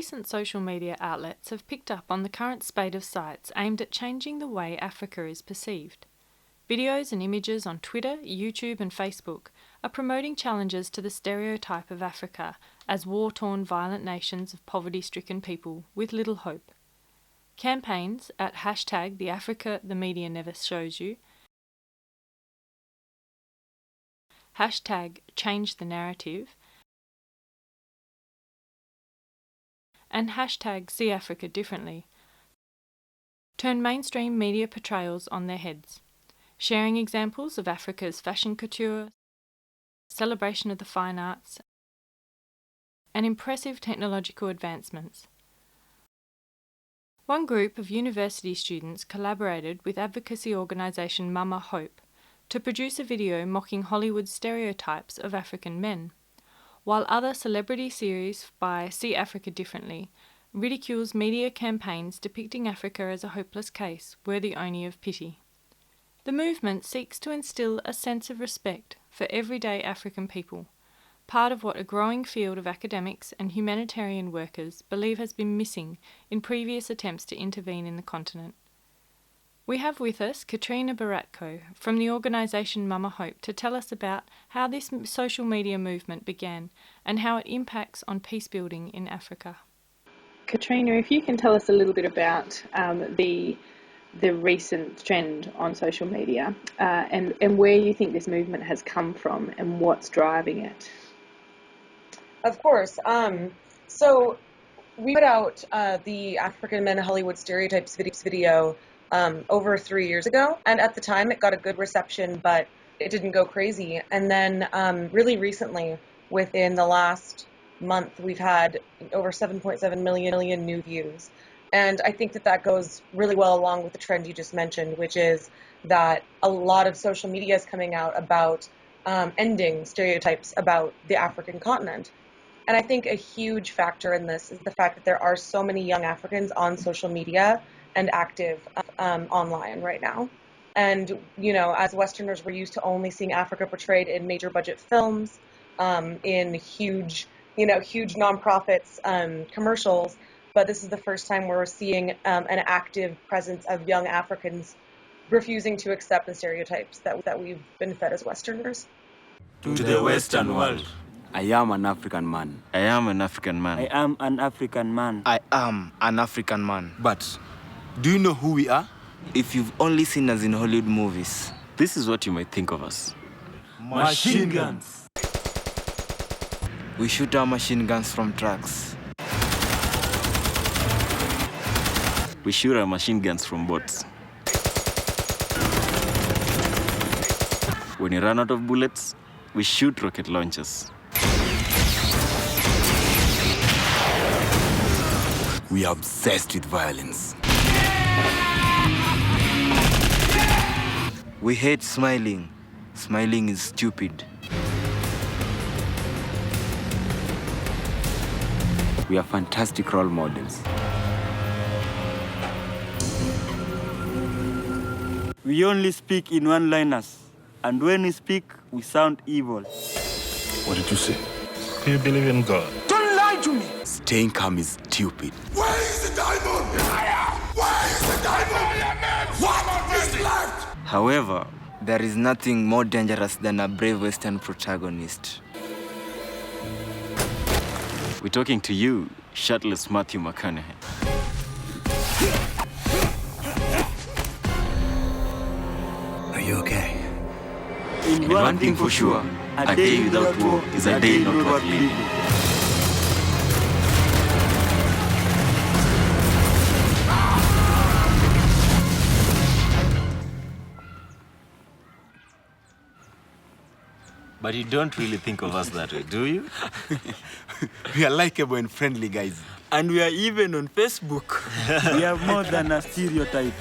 recent social media outlets have picked up on the current spate of sites aimed at changing the way Africa is perceived. Videos and images on Twitter, YouTube and Facebook are promoting challenges to the stereotype of Africa as war-torn, violent nations of poverty-stricken people with little hope. Campaigns at hashtag the Africa the media never shows you, hashtag change the narrative, and hashtag see Africa differently turn mainstream media portrayals on their heads, sharing examples of Africa's fashion couture, celebration of the fine arts, and impressive technological advancements. One group of university students collaborated with advocacy organisation Mama Hope to produce a video mocking Hollywood's stereotypes of African men, while other celebrity series by See Africa Differently ridicules media campaigns depicting Africa as a hopeless case, worthy only of pity. The movement seeks to instill a sense of respect for everyday African people, part of what a growing field of academics and humanitarian workers believe has been missing in previous attempts to intervene in the continent. We have with us Katrina Baratko from the organisation Mama Hope to tell us about how this social media movement began and how it impacts on peace building in Africa. Katrina, if you can tell us a little bit about the recent trend on social media and where you think this movement has come from and what's driving it. Of course. So we put out the African Men Hollywood Stereotypes video over 3 years ago, and at the time it got a good reception, but it didn't go crazy. And then really recently, within the last month, we've had over 7.7 million new views. And I think that goes really well along with the trend you just mentioned, which is that a lot of social media is coming out about ending stereotypes about the African continent. And I think a huge factor in this is the fact that there are so many young Africans on social media and active online right now. And, you know, as Westerners, we're used to only seeing Africa portrayed in major budget films, in huge nonprofits, commercials. But this is the first time we're seeing an active presence of young Africans refusing to accept the stereotypes that we've been fed as Westerners. To the Western world. I am an African man. I am an African man. I am an African man. I am an African man. But do you know who we are? If you've only seen us in Hollywood movies, This is what you might think of us. Machine guns. We shoot our machine guns from trucks. We shoot our machine guns from boats. When we run out of bullets, we shoot rocket launchers. We are obsessed with violence. We hate smiling. Smiling is stupid. We are fantastic role models. We only speak in one-liners, and when we speak, we sound evil. What did you say? Do you believe in God? Don't lie to me! Staying calm is stupid. Where is the diamond? Where is the diamond? What is left? However, there is nothing more dangerous than a brave Western protagonist. We're talking to you, shirtless Matthew McConaughey. Are you okay? In And one thing for sure, a day without war is a day not worth living. But you don't really think of us that way, do you? We are likable and friendly guys. And we are even on Facebook. We have more than a stereotype.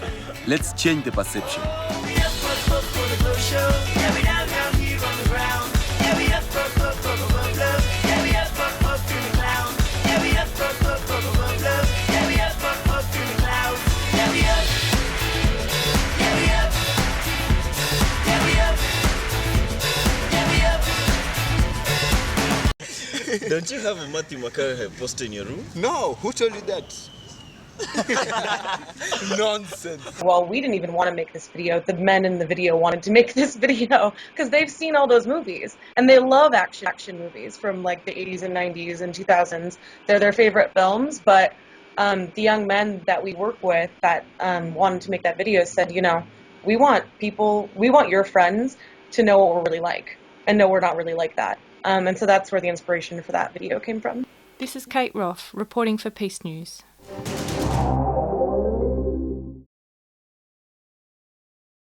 Let's change the perception. Don't you have a Matthew McConaughey poster in your room? No, who told you that? Nonsense. Well, we didn't even want to make this video. The men in the video wanted to make this video because they've seen all those movies and they love action movies from like the 80s and 90s and 2000s. They're their favorite films, but the young men that we work with that wanted to make that video said, you know, we want your friends to know what we're really like and know we're not really like that. And so that's where the inspiration for that video came from. This is Kate Roth reporting for Peace News.